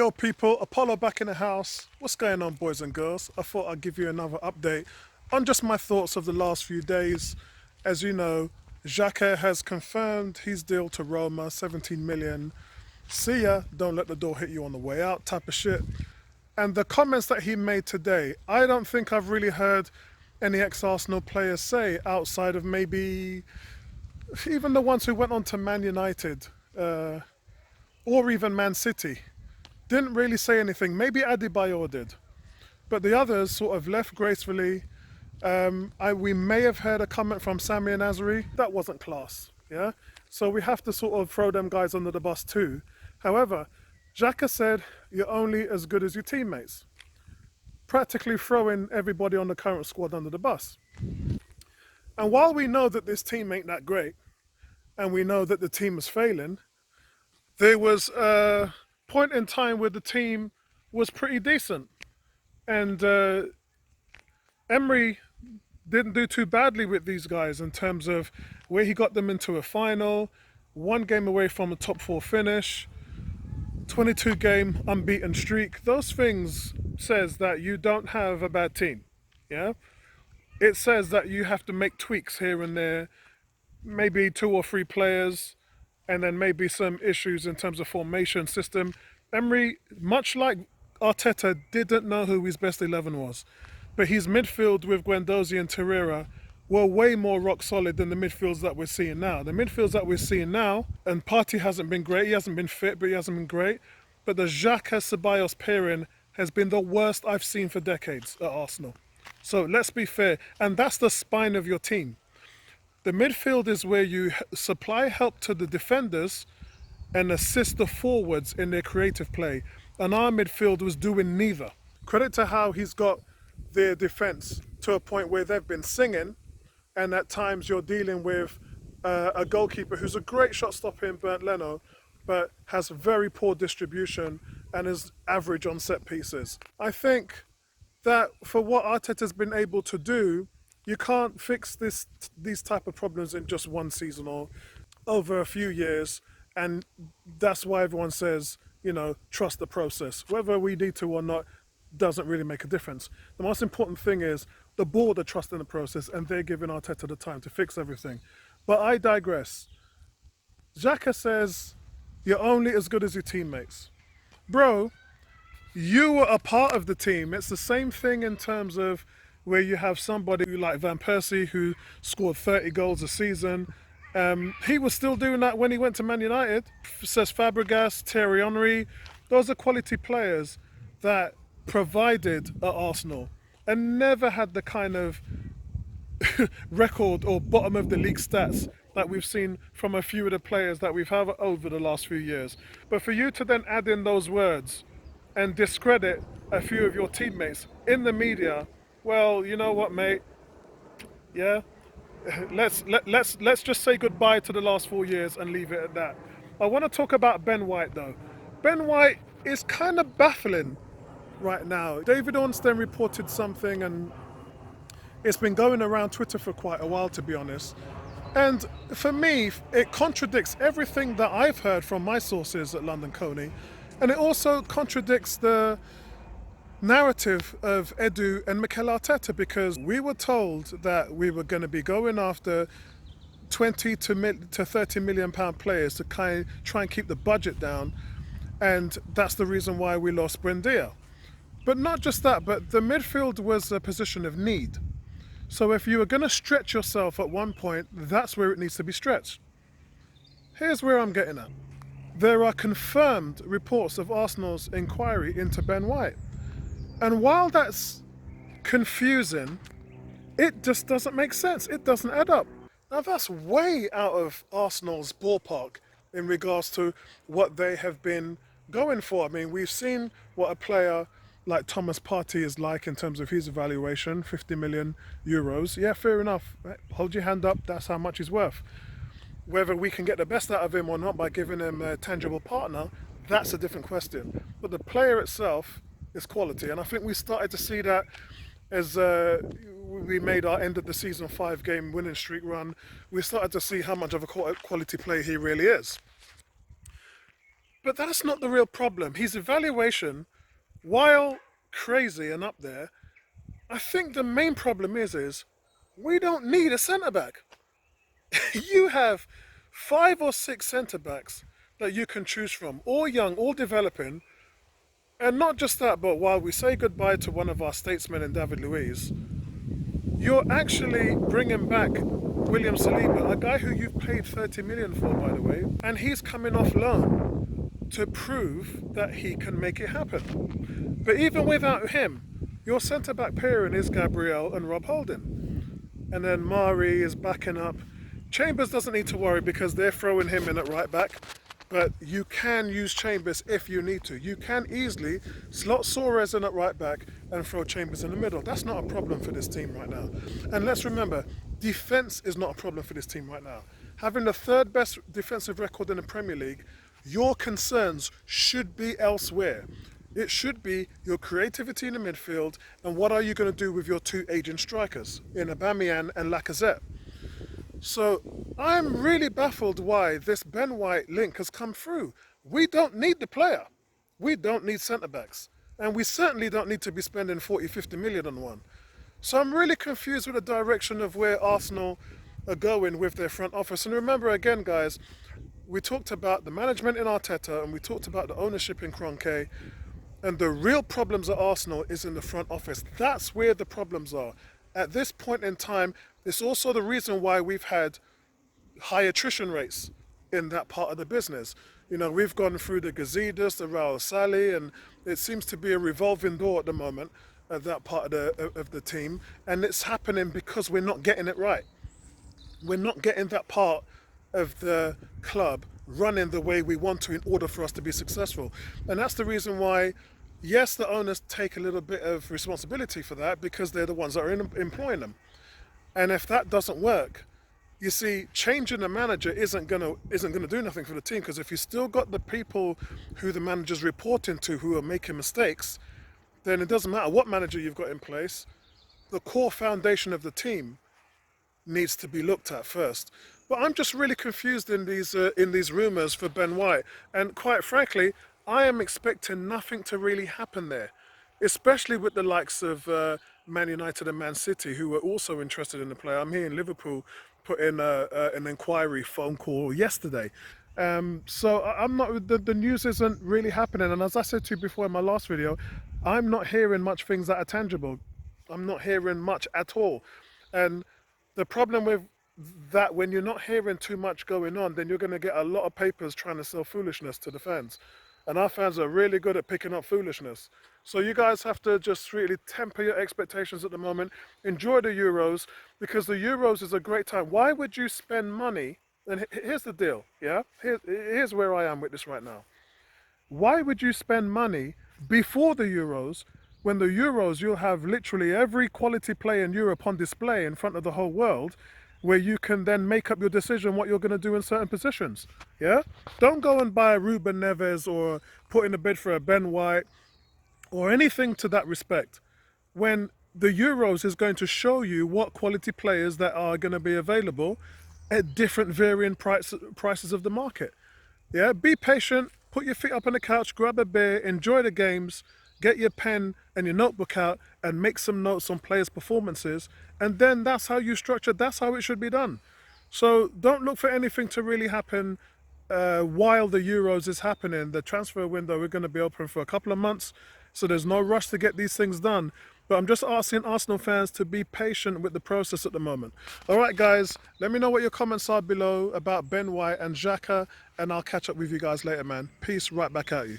Yo people, Apollo back in the house. What's going on, boys and girls? I thought I'd give you another update on just my thoughts of the last few days. As you know, Xhaka has confirmed his deal to Roma, 17 million. See ya, don't let the door hit you on the way out type of shit. And the comments that he made today, I don't think I've really heard any ex-Arsenal players say outside of maybe even the ones who went on to Man United or even Man City. Didn't really say anything. Maybe Adebayor did, but the others sort of left gracefully. We may have heard a comment from Sami and Azri that wasn't class. Yeah, so we have to sort of throw them guys under the bus too. However, Xhaka said you're only as good as your teammates, practically throwing everybody on the current squad under the bus. And while we know that this team ain't that great, and we know that the team is failing, there was a point in time where the team was pretty decent, and Emery didn't do too badly with these guys in terms of where he got them into a final, one game away from a top four finish, 22 game unbeaten streak. Those things says that you don't have a bad team. Yeah, it says that you have to make tweaks here and there, maybe 2 or 3 players, and then maybe some issues in terms of formation system. Emery, much like Arteta, didn't know who his best 11 was, but his midfield with Guendouzi and Torreira were way more rock solid than the midfields that we're seeing now. The midfields that we're seeing now, and Partey hasn't been great, he hasn't been fit, but he hasn't been great, but the Xhaka-Ceballos pairing has been the worst I've seen for decades at Arsenal. So let's be fair, and that's the spine of your team. The midfield is where you supply help to the defenders and assist the forwards in their creative play. And our midfield was doing neither. Credit to how he's got their defence to a point where they've been singing, and at times you're dealing with a goalkeeper who's a great shot stopper in Bernd Leno, but has very poor distribution and is average on set pieces. I think that for what Arteta's been able to do, you can't fix these type of problems in just one season or over a few years, and that's why everyone says, you know, trust the process. Whether we need to or not doesn't really make a difference. The most important thing is the board are trusting the process and they're giving Arteta the time to fix everything. But I digress. Xhaka says you're only as good as your teammates. Bro, you were a part of the team. It's the same thing in terms of where you have somebody like Van Persie who scored 30 goals a season. He was still doing that when he went to Man United. Says Fabregas, Thierry Henry. Those are quality players that provided at Arsenal and never had the kind of record or bottom of the league stats that we've seen from a few of the players that we've had over the last few years. But for you to then add in those words and discredit a few of your teammates in the media, well, you know what, mate? Yeah, let's just say goodbye to the last 4 years and leave it at that. I want to talk about Ben White though. Ben White is kind of baffling right now. David Ornstein reported something, and it's been going around Twitter for quite a while, to be honest. And for me, it contradicts everything that I've heard from my sources at London Coney, and it also contradicts the narrative of Edu and Mikel Arteta, because we were told that we were going to be going after 20 to 30 million pound players to try and keep the budget down, and that's the reason why we lost Buendia. But not just that, but the midfield was a position of need. So if you were going to stretch yourself at one point, that's where it needs to be stretched. Here's where I'm getting at. There are confirmed reports of Arsenal's inquiry into Ben White. And while that's confusing, it just doesn't make sense. It doesn't add up. Now that's way out of Arsenal's ballpark in regards to what they have been going for. I mean, we've seen what a player like Thomas Partey is like in terms of his evaluation, 50 million euros. Yeah, fair enough. Hold your hand up, that's how much he's worth. Whether we can get the best out of him or not by giving him a tangible partner, that's a different question. But the player itself is quality, and I think we started to see that as we made our end of the season 5-game winning streak run. We started to see how much of a quality player he really is. But that's not the real problem. His evaluation, while crazy and up there, I think the main problem is we don't need a centre back. You have 5 or 6 centre backs that you can choose from, all young, all developing. And not just that, but while we say goodbye to one of our statesmen in David Luiz, you're actually bringing back William Saliba, a guy who you've paid 30 million for, by the way, and he's coming off loan to prove that he can make it happen. But even without him, your centre-back pairing is Gabriel and Rob Holding. And then Mari is backing up. Chambers doesn't need to worry because they're throwing him in at right back. But you can use Chambers if you need to. You can easily slot Suarez in at right back and throw Chambers in the middle. That's not a problem for this team right now. And let's remember, defence is not a problem for this team right now. Having the 3rd best defensive record in the Premier League, your concerns should be elsewhere. It should be your creativity in the midfield and what are you going to do with your 2 aging strikers in Aubameyang and Lacazette. So I'm really baffled why this Ben White link has come through. We don't need the player. We don't need centre-backs. And we certainly don't need to be spending 40, 50 million on one. So I'm really confused with the direction of where Arsenal are going with their front office. And remember again, guys, we talked about the management in Arteta and we talked about the ownership in Kroenke. And the real problems at Arsenal is in the front office. That's where the problems are. At this point in time, it's also the reason why we've had high attrition rates in that part of the business. You know, we've gone through the Gazidis, the Raul Sali, and it seems to be a revolving door at the moment at that part of the team. And it's happening because we're not getting it right. We're not getting that part of the club running the way we want to in order for us to be successful. And that's the reason why, yes, the owners take a little bit of responsibility for that because they're the ones that are employing them. And if that doesn't work, you see, changing the manager isn't gonna do nothing for the team, because if you still got the people who the manager's reporting to who are making mistakes, then it doesn't matter what manager you've got in place. The core foundation of the team needs to be looked at first. But I'm just really confused in these rumours for Ben White, and quite frankly, I am expecting nothing to really happen there, especially with the likes of Man United and Man City, who were also interested in the player. I'm hearing Liverpool put in an inquiry phone call yesterday. So I'm not. The news isn't really happening, and as I said to you before in my last video, I'm not hearing much things that are tangible. I'm not hearing much at all, and the problem with that, when you're not hearing too much going on, then you're going to get a lot of papers trying to sell foolishness to the fans. And our fans are really good at picking up foolishness. So you guys have to just really temper your expectations at the moment. Enjoy the Euros, because the Euros is a great time. Why would you spend money? And here's the deal, yeah? Here's where I am with this right now. Why would you spend money before the Euros, when the Euros you'll have literally every quality player in Europe on display in front of the whole world, where you can then make up your decision what you're going to do in certain positions, yeah? Don't go and buy a Ruben Neves or put in a bid for a Ben White or anything to that respect, when the Euros is going to show you what quality players that are going to be available at different varying prices of the market. Yeah, be patient, put your feet up on the couch, grab a beer, enjoy the games, get your pen and your notebook out and make some notes on players' performances, and then that's how you structure, that's how it should be done. So don't look for anything to really happen while the Euros is happening. The transfer window, we're going to be open for a couple of months, so there's no rush to get these things done. But I'm just asking Arsenal fans to be patient with the process at the moment. All right, guys, let me know what your comments are below about Ben White and Xhaka, and I'll catch up with you guys later, man. Peace, right back at you.